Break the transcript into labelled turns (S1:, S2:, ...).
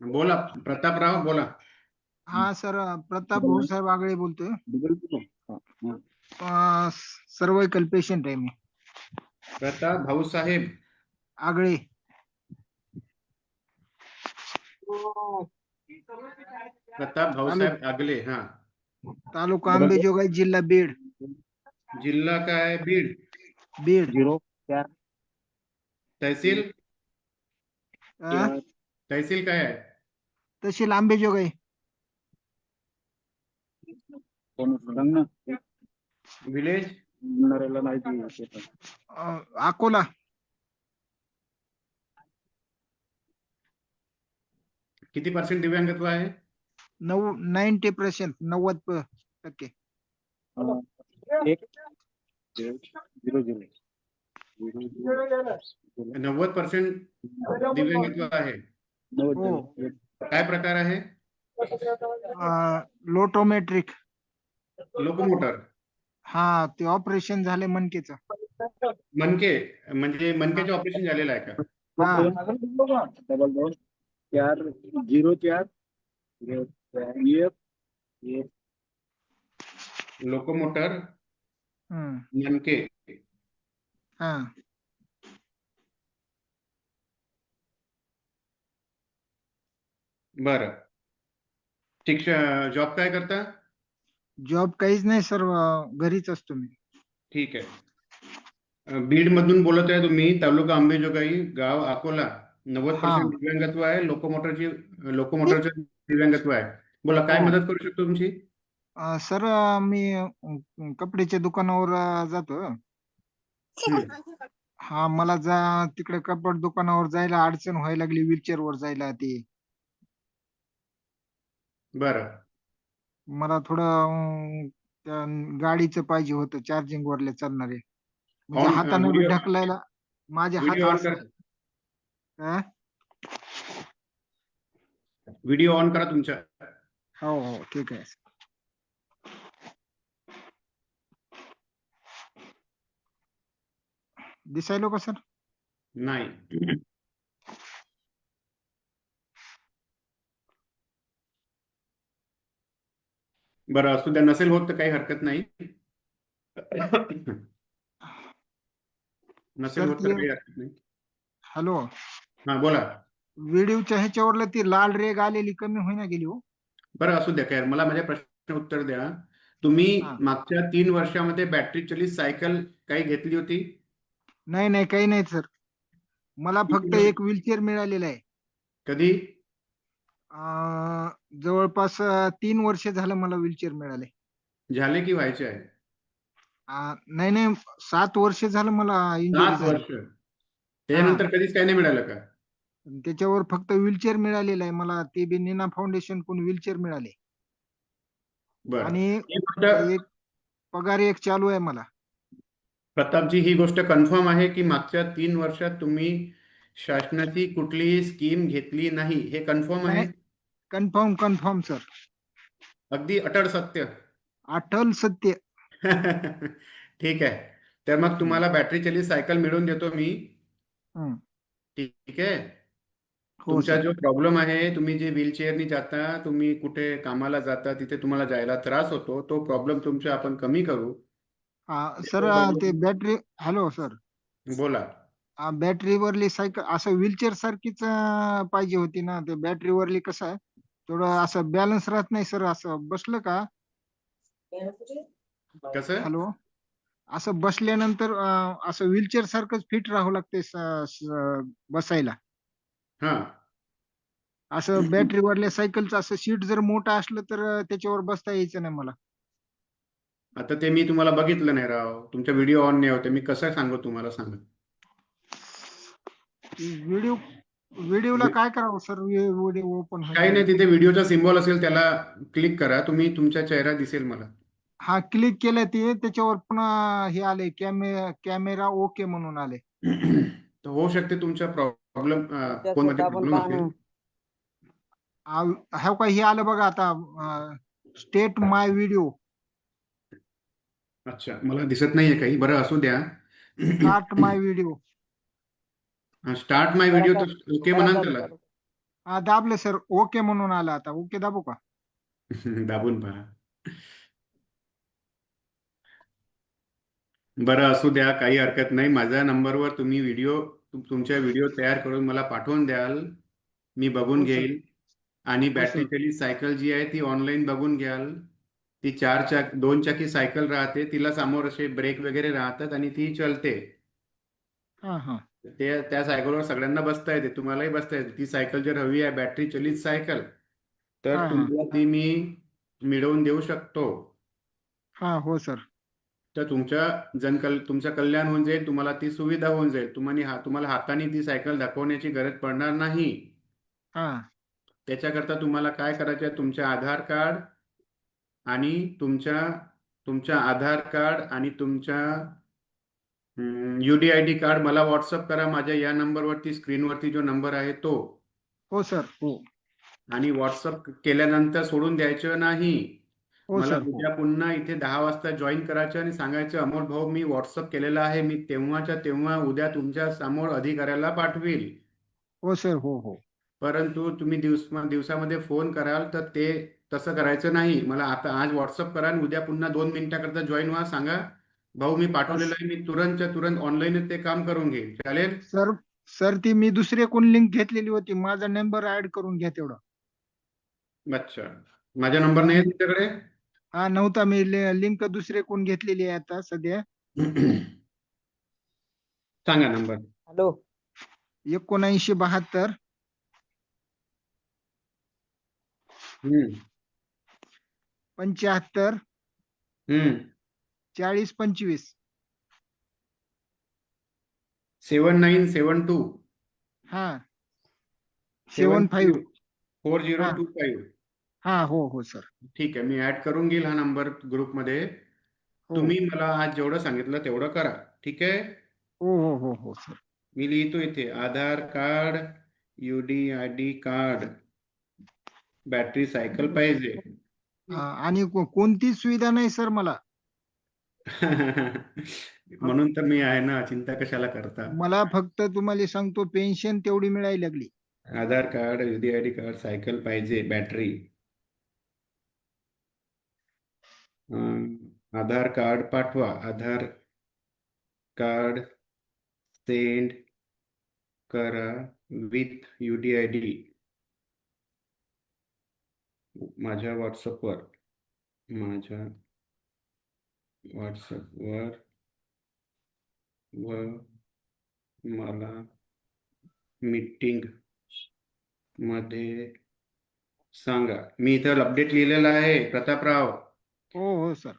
S1: बोला प्रतापराव बोला.
S2: हा सर, प्रताप भाऊसाहेब आगळे बोलतोय. सर्वायकल पेशंट आहे मी.
S1: प्रताप भाऊसाहेब
S2: आगळे.
S1: प्रताप भाऊसाहेब आगले. हा.
S2: तालुका अंबेजोगाई, जिल्हा बीड.
S1: जिल्हा काय? बीड.
S2: बीड.
S1: तहसील
S2: अं,
S1: तहसील काय आहे?
S2: तहसील अंबेजोगाई.
S1: विलेज
S2: अकोला.
S1: किती पर्सेंट दिव्यांगत्व आहे?
S2: 90%, 90%.
S1: 90% दिव्यांगत्व आहे.
S2: हो.
S1: काय प्रकार आहे?
S2: लोटोमेट्रिक.
S1: लोकोमोटर.
S2: हा, ते ऑपरेशन झाले मणकेचं.
S1: मनके म्हणजे मनकेचे ऑपरेशन झालेलं आहे का?
S2: हा.
S1: लोकोमोटर
S2: हम्म.
S1: मनके.
S2: हा.
S1: बरं. जॉब काय करता?
S2: जॉब काहीच नाही सर, घरीच असतो मी.
S1: ठीक आहे. बीड मधून बोलत आहे तुम्ही, तालुका अंबेजोगाई, गाव अकोला. 90%
S2: हा.
S1: दिव्यांगत्व आहे. लोकोमोटरचं दिव्यांगत्व आहे. बोला, काय
S2: हो.
S1: मदत करू शकतो तुमची?
S2: सर, मी कपड्याच्या दुकानावर जातो.
S1: हम्म.
S2: हा, मला तिकडे कपड दुकानावर जायला अडचण व्हायला लागली, व्हीलचेअर वर जायला. ते
S1: बरं.
S2: मला थोडं त्या गाडीचं पाहिजे होतं, चार्जिंग वरले चालणारे. म्हणजे
S1: ऑन
S2: हाताने बी
S1: व्हिडिओ
S2: ढकलायला. माझे हात
S1: व्हिडिओ ऑन
S2: असं.
S1: करा.
S2: अं?
S1: व्हिडिओ ऑन करा तुमच्या.
S2: हो हो, ठीक आहे. दिसायलो का सर?
S1: नाही. बरं, असू द्या. नसेल होत तर काही हरकत नाही. नसेल
S2: सर
S1: होत तर
S2: ते,
S1: काही हरकत नाही.
S2: हॅलो,
S1: हा, बोला.
S2: व्हिडिओच्या ह्याच्यावरला ती लाल रेग आलेली कमी होईना गेली हो.
S1: बरं, असू द्या. काय मला माझ्या प्रश्न उत्तर द्या. तुम्ही
S2: हा.
S1: मागच्या 3 वर्षामध्ये बॅटरी चलित सायकल काही घेतली होती?
S2: नाही नाही, काही नाही सर. मला
S1: किती
S2: फक्त
S1: वर्ष?
S2: एक व्हीलचेअर मिळालेला आहे.
S1: कधी?
S2: जवळपास 3 वर्ष झालं मला व्हीलचेअर मिळाले.
S1: झाले की व्हायचे आहे?
S2: नाही नाही, 7 वर्ष झालं मला इंजुरी
S1: 7
S2: झाली.
S1: वर्ष
S2: हा.
S1: त्याच्यानंतर कधीच काही नाही मिळालं का?
S2: त्याच्यावर फक्त व्हीलचेअर मिळालेलं आहे मला. ते बी नीना फाउंडेशन कडून व्हीलचेअर मिळाले.
S1: बरं.
S2: आणि
S1: ही गोष्ट
S2: एक पगार एक चालू आहे मला.
S1: प्रतापजी, ही गोष्ट कन्फर्म आहे की मागच्या 3 वर्षात तुम्ही शासनाची कुठलीही स्कीम घेतली नाही? हे कन्फर्म
S2: नाही,
S1: आहे?
S2: Confirm confirm sir.
S1: अगदी अटळ सत्य.
S2: अटल सत्य.
S1: ठीक आहे. तर मग
S2: हम्म.
S1: तुम्हाला बॅटरी चलित सायकल मिळवून देतो मी.
S2: हम्म.
S1: ठीक आहे.
S2: हो
S1: तुमचा
S2: सर.
S1: जो प्रॉब्लेम आहे, तुम्ही जे व्हीलचेअरनी जाता, तुम्ही कुठे कामाला जाता, तिथे तुम्हाला जायला त्रास होतो, तो प्रॉब्लेम तुमचा आपण कमी करू.
S2: सर, ते बॅटरी, हॅलो सर,
S1: बोला.
S2: बॅटरीवरली सायकल असं व्हीलचेअर सारखीच पाहिजे होती ना. ते बॅटरीवरली कसं आहे, थोडं असं बॅलन्स राहत नाही सर. असं बसलं का,
S1: कसं?
S2: हॅलो, असं बसल्यानंतर असं व्हीलचेअर सारखंच फिट राहावं लागते बसायला.
S1: हा.
S2: असं बॅटरीवरल्या सायकलचं असं सीट जर मोठं असलं तर त्याच्यावर बसता यायचं नाही मला.
S1: आता ते मी तुम्हाला बघितलं नाही राव. तुमचा व्हिडिओ ऑन नाही होते. मी कसं सांगू तुम्हाला, सांगा.
S2: व्हिडिओ व्हिडिओला काय करावं सर? व्हिडिओ ओपन
S1: काही
S2: व्हायला.
S1: नाही, तिथे व्हिडिओचा सिम्बॉल असेल त्याला क्लिक करा. तुमचा चेहरा दिसेल मला.
S2: हा, क्लिक केलं ते, त्याच्यावर पुन्हा हे आले, कॅमेरा ओके म्हणून आले.
S1: तर होऊ शकते तुमचा प्रॉब्लेम, फोनमध्ये प्रॉब्लेम असेल.
S2: ह्या काय हे आलं बघा आता, स्टेट माय व्हिडिओ.
S1: अच्छा, मला दिसत नाहीये काही. बरं, असू द्या.
S2: स्टार्ट माय व्हिडिओ.
S1: स्टार्ट माय व्हिडिओ तर ओके म्हणाल त्याला.
S2: हा दाबलं सर, ओके म्हणून आलं. आता ओके दाबू का?
S1: दाबून पहा. बरं, असू द्या, काही हरकत नाही. माझ्या नंबरवर तुम्ही तुमच्या व्हिडिओ तयार करून मला पाठवून द्याल. मी बघून
S2: हो सर.
S1: घेईल. आणि
S2: हो
S1: बॅटरी
S2: सर.
S1: चालित सायकल जी आहे ती ऑनलाईन बघून घ्याल. ती दोन चाकी सायकल राहते, तिला समोर असे ब्रेक वगैरे राहतात आणि ती चलते.
S2: हा हा.
S1: त्या सायकलवर सगळ्यांना बसता येते, तुम्हालाही बसता येते. ती सायकल जर हवी आहे, बॅटरी चलित सायकल, तर
S2: हा हा.
S1: तुम्हाला ती मी मिळवून देऊ शकतो.
S2: हा हो सर.
S1: तर तुमचं कल्याण होऊन जाईल, तुम्हाला ती सुविधा होऊन जाईल. तुम्हाला हाताने ती सायकल दाखवण्याची गरज पडणार नाही.
S2: हा.
S1: त्याच्याकरता तुम्हाला काय करायचं आहे, आणि तुमच्या तुमच्या आधार कार्ड आणि तुमच्या UDID कार्ड मला व्हॉट्सअप करा माझ्या या नंबरवरती, स्क्रीनवरती जो नंबर आहे तो.
S2: हो सर. हो.
S1: आणि व्हॉट्सअप केल्यानंतर सोडून द्यायचं नाही.
S2: हो
S1: मला
S2: सर. हो.
S1: उद्या पुन्हा इथे 10 वाजता जॉईन करायचं आणि सांगायचं, अमोल भाऊ, मी व्हॉट्सअप केलेला आहे, मी तेव्हाच्या तेव्हा उद्या तुमच्या समोर अधिकाऱ्याला पाठवील.
S2: हो सर. हो हो.
S1: परंतु तुम्ही दिवसामध्ये फोन कराल तर ते तसं करायचं नाही. मला आता आज व्हॉट्सअप करा आणि उद्या पुन्हा 2 मिनिटाकरता जॉईन व्हा, सांगा भाऊ मी पाठवलेलं
S2: अस-
S1: आहे, मी तुरंतच्या तुरंत ऑनलाईनच ते काम करून घेईल. चालेल?
S2: सर, सर ती मी दुसरे कोण लिंक घेतलेली होती, माझा नंबर ऍड करून घ्या तेवढं.
S1: अच्छा, माझा नंबर नाही आहे तुमच्याकडे?
S2: हा नव्हता, मी लिंक दुसरे कोण घेतलेली आहे आता सध्या.
S1: सांगा नंबर.
S3: हॅलो.
S2: 7972
S1: हम्म.
S2: 75
S1: हम्म.
S2: 40 25.
S1: 7972
S2: हा.
S1: सेवन
S2: 75.
S1: 4025.
S2: हा. हा हो हो सर.
S1: ठीक आहे, मी ऍड करून घेईल हा नंबर ग्रुपमध्ये.
S2: हो
S1: तुम्ही मला आज जेवढं सांगितलं तेवढं करा. ठीक आहे?
S2: हो हो हो हो सर.
S1: मी लिहितो इथे, Aadhaar card, UDID card, battery cycle पाहिजे.
S2: हा, आणि कोणतीच सुविधा नाही सर मला. फक्त
S1: म्हणून तर मी आहे ना, चिंता कशाला करता.
S2: मला फक्त तुम्हाला सांगतो, पेन्शन तेवढी मिळायला लागली.
S1: आधार कार्ड, UDID कार्ड, सायकल पाहिजे, बॅटरी. आधार कार्ड पाठवा. आधार कार्ड सेंड करा विथ UDID माझ्या व्हॉट्सअपवर. व मला मीटिंग मध्ये सांगा. मी इथं अपडेट लिहिलेला आहे, प्रतापराव.
S2: हो हो सर.